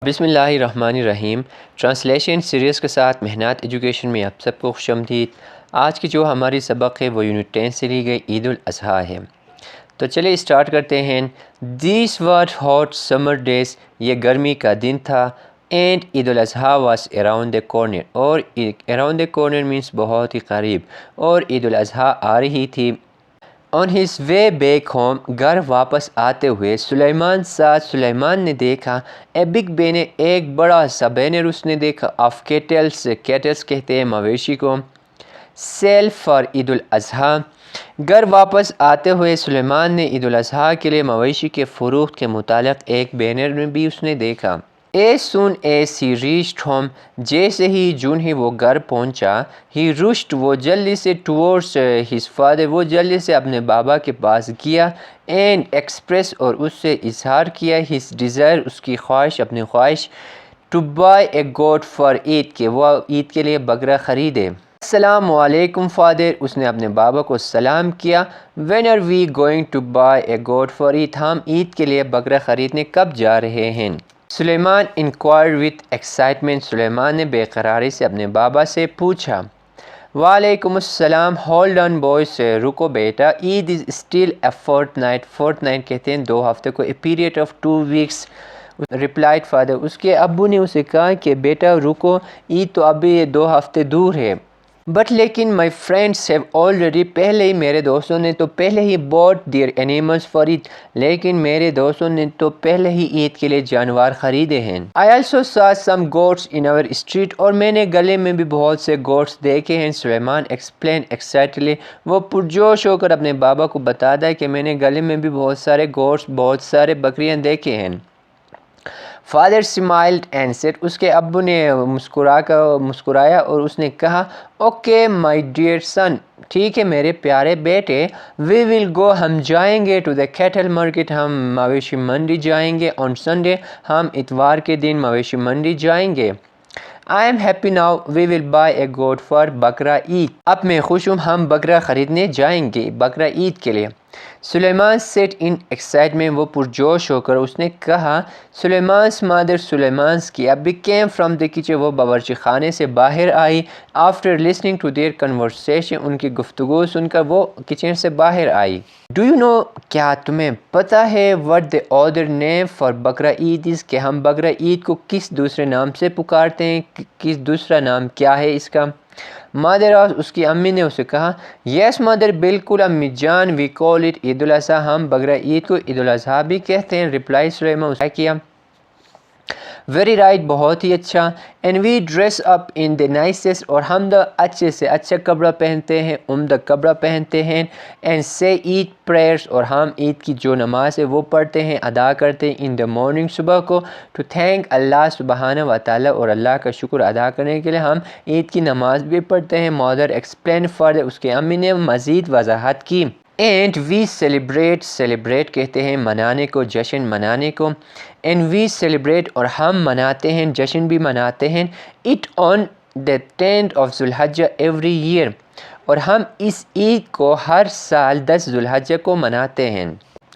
بسم اللہ الرحمن الرحیم۔ ٹرانسلیشن سیریز کے ساتھ محنت ایجوکیشن میں آپ سب کو خوش آمدید۔ آج کی جو ہماری سبق ہے وہ یونٹ 10 سے لی گئی عید الاضحیٰ ہے۔ تو چلے اسٹارٹ کرتے ہیں۔ دیس وار ہاٹ سمر ڈیز، یہ گرمی کا دن تھا۔ And Eid al Adha was around the corner, اور اراؤنڈ دا کارنر مینس بہت ہی قریب، اور عید الاضحیٰ آ رہی تھی۔ On his way back home, گھر واپس آتے ہوئے سلیمان نے دیکھا اے بگ بینر، ایک بڑا سا بینر اس نے دیکھا، آف کیٹلس، کیٹلس کہتے ہیں مویشی کو، سیل فار عید الاضحیٰ۔ گھر واپس آتے ہوئے سلیمان نے عید الاضحیٰ کے لیے مویشی کے فروخت کے متعلق ایک بینر میں بھی اس نے دیکھا۔ As soon as he reached home، جیسے ہی جون ہی وہ گھر پہنچا، he rushed، وہ جلدی سے towards his father، وہ جلدی سے اپنے بابا کے پاس گیا، and express، اور اس سے اظہار کیا his desire، اس کی خواہش، اپنی خواہش، to buy a goat for عید، کہ وہ عید کے لیے بکرا خریدے۔ السلام علیکم فادر، اس نے اپنے بابا کو سلام کیا۔ when are we going to buy a goat for عید، ہم عید کے لیے بکرا خریدنے کب جا رہے ہیں؟ سلیمان انکوائرڈ وتھ ایکسائٹمنٹ، سلیمان نے بے قراری سے اپنے بابا سے پوچھا۔ وعلیکم السلام، ہولڈ آن بوائز، رکو بیٹا، Eid is still a fortnight کہتے ہیں 2 ہفتے کو، a period of 2 weeks، replied father, اس کے ابو نے اسے کہا کہ بیٹا رکو، عید تو ابھی 2 ہفتے دور ہے۔ بٹ لیکن مائی فرینڈس ہیو آلریڈی، پہلے ہی میرے دوستوں نے تو پہلے ہی bought their animals for عید، لیکن میرے دوستوں نے تو پہلے ہی عید کے لیے جانور خریدے ہیں۔ I also saw some goats in our street، اور میں نے گلے میں بھی بہت سے goats دیکھے ہیں۔ سلیمان explained excitedly، وہ پرجوش ہو کر اپنے بابا کو بتاتا ہے کہ میں نے گلے میں بھی بہت سارے goats، بہت سارے بکریاں دیکھے ہیں۔ فادر smiled and said، اس کے ابو نے مسکرایا اور اس نے کہا، اوکے مائی ڈیئر سن، ٹھیک ہے میرے پیارے بیٹے، وی ول گو، ہم جائیں گے، ٹو دا کیٹل مارکیٹ، ہم مویشی منڈی جائیں گے، آن سنڈے، ہم اتوار کے دن مویشی منڈی جائیں گے۔ I am happy now، we will buy a goat for بکرا عید، اب میں خوش ہوں، ہم بکرا خریدنے جائیں گے بکرا عید کے لیے۔ سلیمان said in excitement، وہ پرجوش ہو کر اس نے کہا، سلیمان's mother، سلیمان's کی ابی came from the kitchen، وہ باورچی خانے سے باہر آئی، after listening to their conversation، ان کی گفتگو سن کر وہ کچن سے باہر آئی۔ Do you know، کیا تمہیں پتہ ہے، what the other name for بکرا عید is، کہ ہم بکرا عید کو کس دوسرے نام سے پکارتے ہیں، کس دوسرا نام کیا ہے اس کا؟ مادر، اس کی امی نے اسے کہا، یس مادر، بالکل امی جان، وی کال اٹ عید الاضحیٰ، ہم بکرا عید کو عید الاضحیٰ بھی کہتے ہیں۔ ریپلائی سلیمان، اس نے کیا، ویری رائٹ، بہت ہی اچھا، اینڈ وی ڈریس اپ ان دا نائسسٹ، اور ہم اچھے سے اچھا کپڑا پہنتے ہیں، عمدہ کپڑا پہنتے ہیں، اینڈ سے عید پریئرس، اور ہم عید کی جو نماز ہے وہ پڑھتے ہیں، ادا کرتے ہیں، ان دا مارننگ، صبح کو، ٹو تھینک اللہ سبحانہ و تعالیٰ، اور اللہ کا شکر ادا کرنے کے لیے ہم عید کی نماز بھی پڑھتے ہیں۔ مادر ایکسپلین فردر، اس کے امی نے مزید وضاحت کی، اینڈ وی سیلیبریٹ کہتے ہیں منانے کو، جشن منانے کو، اینڈ وی سیلیبریٹ، اور ہم مناتے ہیں، جشن بھی مناتے ہیں، it on the 10th of ذو الحجہ ایوری ایئر، اور ہم اس عید کو ہر سال 10 ذو الحجہ کو مناتے ہیں۔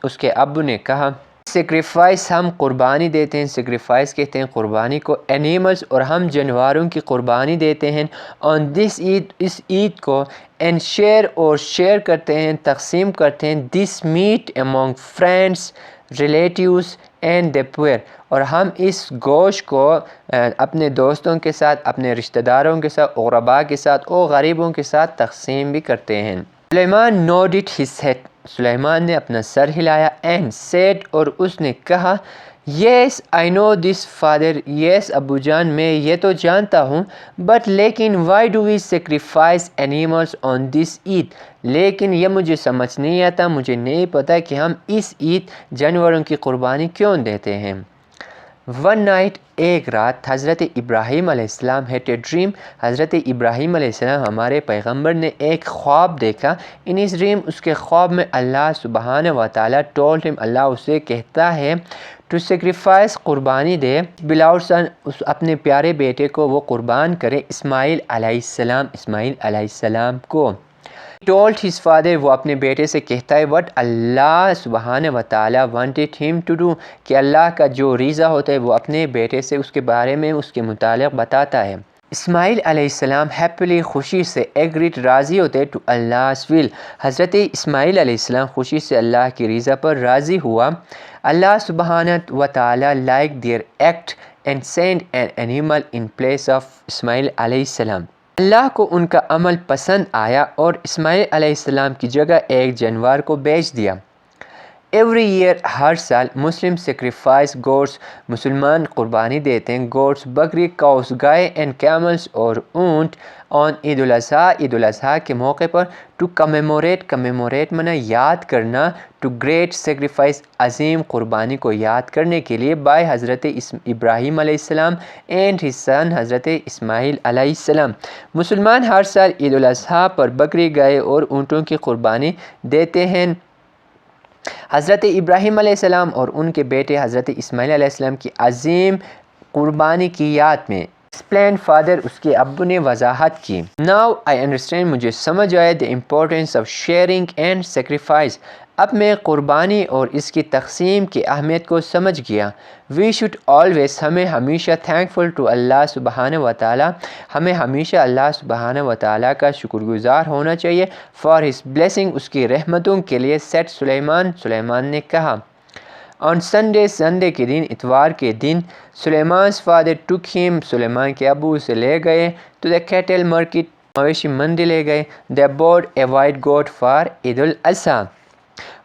اس کے ابو نے کہا، سیکریفائس، ہم قربانی دیتے ہیں، سیکریفائس کہتے ہیں قربانی کو، اینیملس، اور ہم جانوروں کی قربانی دیتے ہیں، آن دس عید، اس عید کو، اینڈ شیئر، اور شیئر کرتے ہیں، تقسیم کرتے ہیں، this meat among friends, relatives and the poor, اور ہم اس گوشت کو اپنے دوستوں کے ساتھ، اپنے رشتہ داروں کے ساتھ، غرباء کے ساتھ اور غریبوں کے ساتھ تقسیم بھی کرتے ہیں۔ سلیمان نوڈڈ ہز ہیڈ، سلیمان نے اپنا سر ہلایا، اینڈ سیڈ، اور اس نے کہا، یس آئی نو دس فادر، یس ابو جان، میں یہ تو جانتا ہوں، بٹ لیکن why do we sacrifice animals on this Eid, لیکن یہ مجھے سمجھ نہیں آتا، مجھے نہیں پتہ کہ ہم اس عید جانوروں کی قربانی کیوں دیتے ہیں۔ ون نائٹ، ایک رات، حضرت ابراہیم علیہ السلام ہیڈ اے ڈریم، حضرت ابراہیم علیہ السلام ہمارے پیغمبر نے ایک خواب دیکھا، ان اس ڈریم، اس کے خواب میں اللہ سبحانہ و تعالیٰ ٹولڈ ہم، اللہ اسے کہتا ہے، ٹو سیکریفائس، قربانی دے، بلاؤڈ سن، اس اپنے پیارے بیٹے کو وہ قربان کرے، اسماعیل علیہ السلام کو، told his father, وہ اپنے بیٹے سے کہتا ہے what اللہ سبحانہ و تعالیٰ wanted him to do، کہ اللہ کا جو ریزہ ہوتا ہے وہ اپنے بیٹے سے اس کے بارے میں اس کے متعلق بتاتا ہے۔ اسماعیل علیہ السلام happily خوشی سے agreed راضی ہوتے to Allah's will، حضرت اسماعیل علیہ السلام خوشی سے اللہ کی رضا پر راضی ہوا۔ اللہ سبحانہ و تعالیٰ like their act and sent an animal in place of اسماعیل علیہ السلام، اللہ کو ان کا عمل پسند آیا اور اسماعیل علیہ السلام کی جگہ ایک جانور کو بھیج دیا۔ ایوری ایئر، ہر سال، مسلم سیکریفائس گوٹس، مسلمان قربانی دیتے ہیں، گوٹس بکری، کاؤس گائے، اینڈ کیملس اور اونٹ، آن عید الاضحیٰ، عید الاضحیٰ کے موقع پر، ٹو کمیموریٹ منع یاد کرنا، ٹو گریٹ سیکریفائس عظیم قربانی کو یاد کرنے کے لیے، بائی حضرت ابراہیم علیہ السلام اینڈ ہز سن حضرت اسماعیل علیہ السلام۔ مسلمان ہر سال عید الاضحیٰ پر بکری، گائے اور اونٹوں کی قربانی دیتے ہیں حضرت ابراہیم علیہ السلام اور ان کے بیٹے حضرت اسماعیل علیہ السلام کی عظیم قربانی کی یاد میں۔ ایکسپلین فادر، اس کے ابو نے وضاحت کی۔ ناؤ آئی انڈرسٹینڈ، مجھے سمجھ آیا، the importance of sharing and sacrifice, اب میں قربانی اور اس کی تقسیم کی اہمیت کو سمجھ گیا۔ وی شوڈ آلویز، ہمیں ہمیشہ تھینکفل ٹو اللہ سبحانہ و تعالیٰ، ہمیں ہمیشہ اللہ سبحانہ و تعالیٰ کا شکر گزار ہونا چاہیے، فار ہز بلیسنگ، اس کی رحمتوں کے لیے، سیٹ سلیمان نے کہا۔ آن سنڈے کے دن، اتوار کے دن، سلیمان's father took him، سلیمان کے ابو اسے لے گئے، to the cattle market، مویشی منڈی لے گئے، they bought a white goat for عید الاضحیٰ،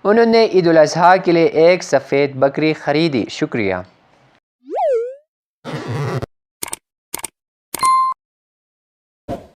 انہوں نے عید الاضحیٰ کے لیے ایک سفید بکری خریدی۔ شکریہ۔